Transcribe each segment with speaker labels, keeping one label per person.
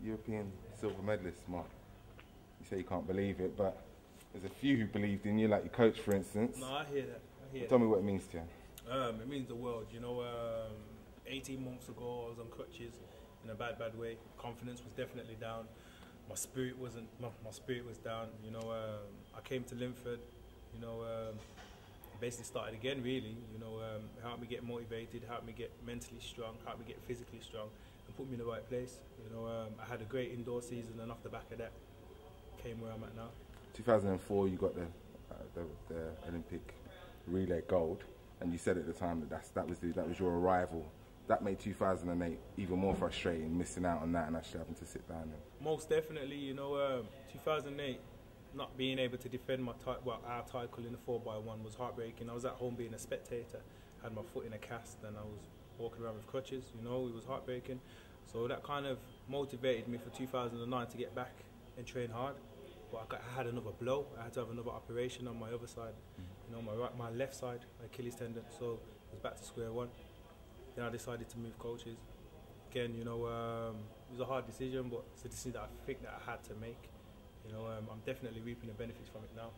Speaker 1: European silver medalist, Mark. You say you can't believe it, but there's a few who believed in you, like your coach, for instance.
Speaker 2: No, I hear that.
Speaker 1: Tell me what it means to you.
Speaker 2: It means the world. 18 months ago I was on crutches in a bad way. Confidence was definitely down. My spirit was down. I came to Linford. Basically started again. Really. Helped me get motivated, helped me get mentally strong, helped me get physically strong, and put me in the right place. I had a great indoor season, and off the back of that, came where I'm at now.
Speaker 1: 2004, you got the Olympic relay gold, and you said at the time that was your arrival. That made 2008 even more frustrating, missing out on that and actually having to sit down.
Speaker 2: Most definitely, 2008, not being able to defend our title in the 4x1 was heartbreaking. I was at home being a spectator, had my foot in a cast, and I was walking around with crutches. It was heartbreaking. So that kind of motivated me for 2009 to get back and train hard. But I had another blow. I had to have another operation on my other side, my left side, my Achilles tendon. So it was back to square one. Then I decided to move coaches. Again, it was a hard decision, but it's a decision that I think that I had to make. I'm definitely reaping the benefits from it now.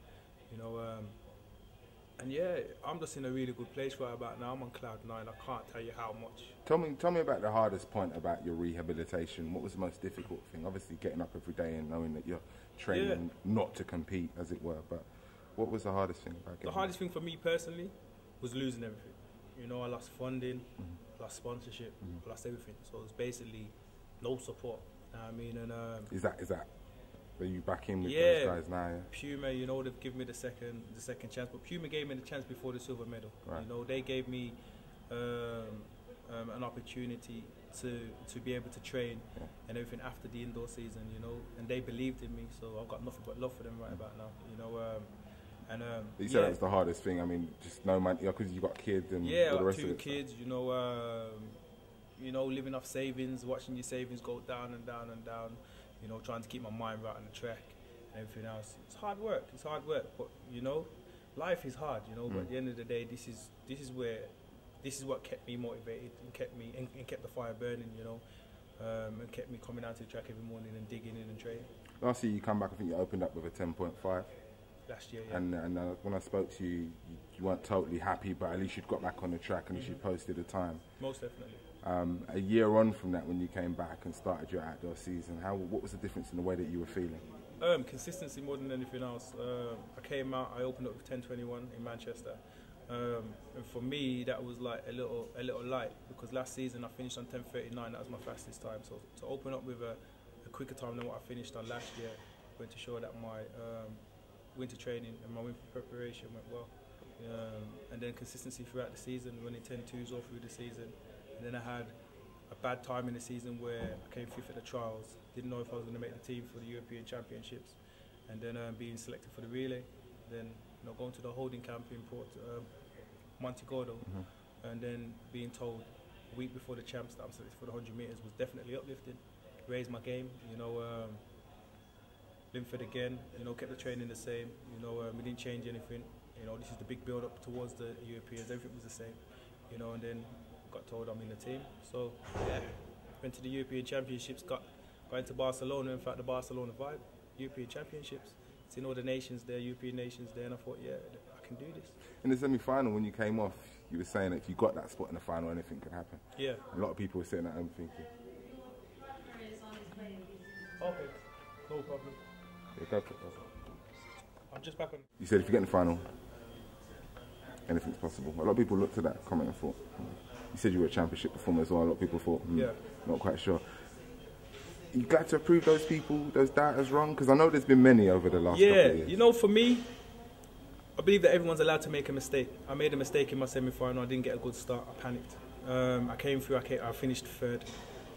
Speaker 2: And yeah, I'm just in a really good place right about now. I'm on cloud 9. I can't tell you how much.
Speaker 1: Tell me about the hardest point about your rehabilitation. What was the most difficult thing? Obviously, getting up every day and knowing that you're training not to compete, as it were. But what was the hardest thing about getting?
Speaker 2: The hardest thing for me personally was losing everything. I lost funding, lost sponsorship, lost everything. So it was basically no support. And
Speaker 1: is that? Are you back in with those guys now? Yeah?
Speaker 2: Puma, they've given me the second chance, but Puma gave me the chance before the silver medal.
Speaker 1: Right.
Speaker 2: They gave me an opportunity to be able to train and everything after the indoor season, and they believed in me, so I've got nothing but love for them right about now,
Speaker 1: You said that was the hardest thing. I mean, just no money, because you got kids and all the rest of it.
Speaker 2: I've got 2 kids, living off savings, watching your savings go down and down and down. Trying to keep my mind right on the track and everything else. It's hard work, but life is hard, but at the end of the day, this is what kept me motivated and kept the fire burning, and kept me coming out to the track every morning and digging in and training.
Speaker 1: Last year you come back, I think you opened up with a 10.5.
Speaker 2: Last year, yeah.
Speaker 1: And when I spoke to you, you weren't totally happy, but at least you'd got back on the track and you posted a time.
Speaker 2: Most definitely.
Speaker 1: A year on from that, when you came back and started your outdoor season, what was the difference in the way that you were feeling?
Speaker 2: Consistency more than anything else. I came out, I opened up with 10:21 in Manchester, and for me that was like a little light, because last season I finished on 10:39. That was my fastest time. So to open up with a quicker time than what I finished on last year went to show that my winter training and my winter preparation went well. And then consistency throughout the season, running 10.2s all through the season. And then I had a bad time in the season where I came 5th at the trials. Didn't know if I was going to make the team for the European Championships. And then being selected for the relay. Then going to the holding camp in Monte Gordo. And then being told a week before the champs that I'm selected for the 100 metres was definitely uplifting. Raised my game, Linford again, kept the training the same. We didn't change anything. This is the big build up towards the Europeans. Everything was the same. And then got told I'm in the team. So yeah, went to the European Championships, got into Barcelona. In fact, the Barcelona vibe, European Championships. Seen all the nations there, European nations there, and I thought, yeah, I can do this.
Speaker 1: In the semi-final, when you came off, you were saying that if you got that spot in the final, anything could happen.
Speaker 2: Yeah.
Speaker 1: A lot of people were sitting at home thinking.
Speaker 2: Okay, no problem.
Speaker 1: Yeah, go for it.
Speaker 2: I'm just back on.
Speaker 1: You said if you get in the final, anything's possible. A lot of people looked at that comment and thought, you said you were a championship performer as well. A lot of people thought, not quite sure. You glad to prove those people, those doubters wrong? Because I know there's been many over the last couple of years.
Speaker 2: For me, I believe that everyone's allowed to make a mistake. I made a mistake in my semi-final. I didn't get a good start. I panicked. I came through. I finished 3rd.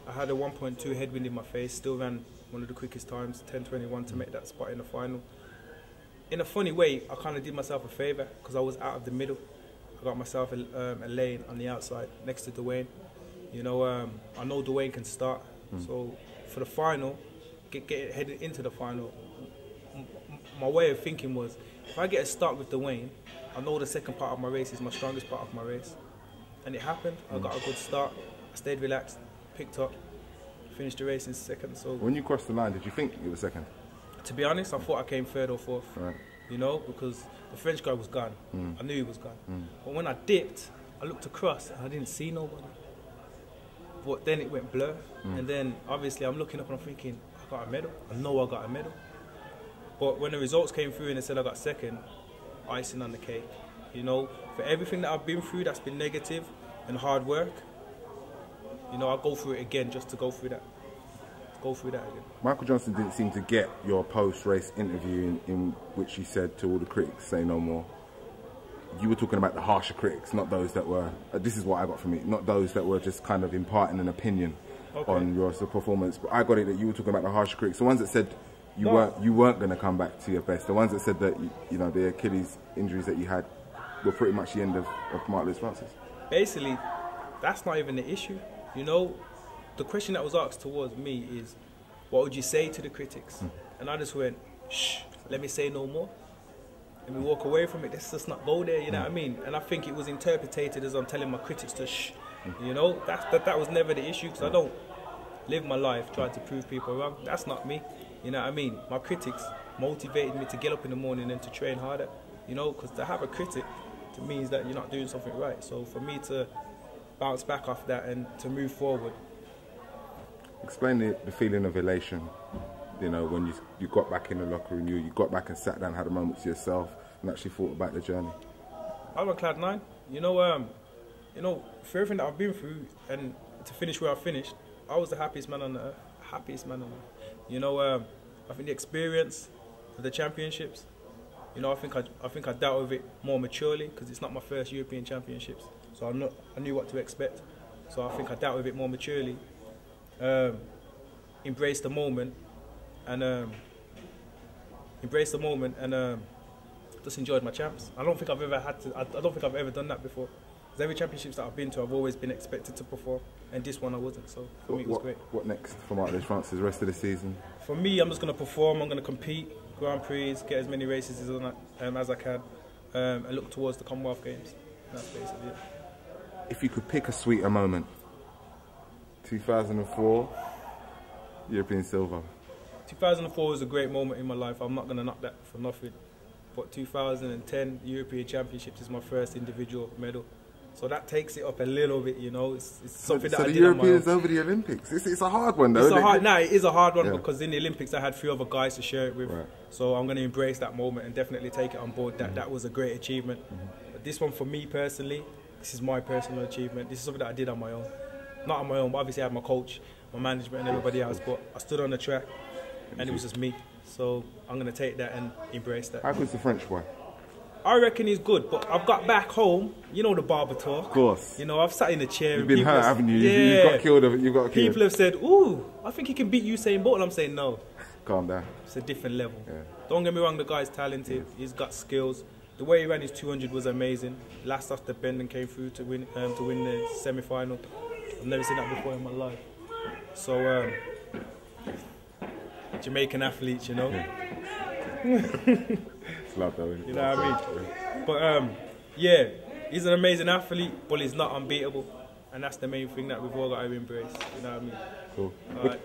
Speaker 2: I had a 1.2 headwind in my face. Still ran one of the quickest times, 10:21, to make that spot in the final. In a funny way, I kind of did myself a favour because I was out of the middle. I got myself a lane on the outside next to Dwayne. I know Dwayne can start. So for the final, get headed into the final, my way of thinking was, if I get a start with Dwayne, I know the second part of my race is my strongest part of my race. And it happened. I got a good start. I stayed relaxed, picked up, finished the race in second. So
Speaker 1: when you crossed the line, did you think you were second?
Speaker 2: To be honest, I thought I came third or fourth.
Speaker 1: Right.
Speaker 2: You know, because the French guy was gone. I knew he was gone. But when I dipped, I looked across and I didn't see nobody. But then it went blur. And then obviously I'm looking up and I'm thinking, I got a medal. I know I got a medal. But when the results came through and they said I got second, icing on the cake. You know, for everything that I've been through that's been negative and hard work, you know, I'll go through it again just to go through that. Go through that again.
Speaker 1: Michael Johnson didn't seem to get your post-race interview in which you said to all the critics, say no more. You were talking about the harsher critics, not those that were, this is what I got from it, not those that were just kind of imparting an opinion on your performance. But I got it that you were talking about the harsher critics, the ones that said you weren't going to come back to your best, the ones that said that, you know, the Achilles injuries that you had were pretty much the end of Mark Lewis Francis.
Speaker 2: Basically, that's not even the issue. You know, the question that was asked towards me is, what would you say to the critics? And I just went, shh, let me say no more. Let me walk away from it. Let's just not go there, you know what I mean? And I think it was interpreted as I'm telling my critics to shh. You know, that was never the issue, because I don't live my life trying to prove people wrong. That's not me, you know what I mean? My critics motivated me to get up in the morning and to train harder, you know, because to have a critic to me is that you're not doing something right. So for me to bounce back off that and to move forward.
Speaker 1: Explain the feeling of elation, you know, when you got back in the locker room, you got back and sat down, had a moment to yourself and actually thought about the journey.
Speaker 2: I was on cloud nine. You know, for everything that I've been through and to finish where I finished, I was the happiest man on earth. Happiest man on earth. You know, I think the experience of the championships, you know, I think I dealt with it more maturely, because it's not my first European Championships. So I knew what to expect. So I think I dealt with it more maturely. Embrace the moment and just enjoyed my champs. I don't think I've ever had to. I don't think I've ever done that before. Because every championships that I've been to, I've always been expected to perform, and this one I wasn't. So for me, it was great.
Speaker 1: What next for Mark Lewis Francis the rest of the season?
Speaker 2: For me, I'm just going to perform. I'm going to compete, Grand Prix, get as many races as I can, and look towards the Commonwealth Games. That's basically it.
Speaker 1: If you could pick a sweeter moment, 2004, European silver. 2004
Speaker 2: was a great moment in my life. I'm not going to knock that for nothing. But 2010 European Championships is my first individual medal. So that takes it up a little bit, you know. It's something that I did on my own. So the Europeans over the Olympics. It's a hard one, though. It is a hard one, because in the Olympics I had 3 other guys to share it with. Right. So I'm going to embrace that moment and definitely take it on board. That was a great achievement. But this one for me personally, this is my personal achievement. This is something that I did on my own. Not on my own, but obviously I had my coach, my management and everybody else. But I stood on the track and it was just me. So I'm going to take that and embrace that.
Speaker 1: How good's the French boy?
Speaker 2: I reckon he's good, but I've got back home, you know the barber talk.
Speaker 1: Of course.
Speaker 2: You know, I've sat in a chair.
Speaker 1: You've been hurt, haven't you? Yeah. You got killed.
Speaker 2: People have said, ooh, I think he can beat Usain Bolt. And I'm saying, no.
Speaker 1: Calm down.
Speaker 2: It's a different level. Yeah. Don't get me wrong, the guy's talented. He's got skills. The way he ran his 200 was amazing. Last off the bend and came through to win the semi-final. I've never seen that before in my life. So, Jamaican athletes, you know.
Speaker 1: It's love though, isn't it?
Speaker 2: You know what I mean? But yeah, he's an amazing athlete, but he's not unbeatable. And that's the main thing that we've all got to embrace. You know what I mean?
Speaker 1: Cool.
Speaker 2: All right.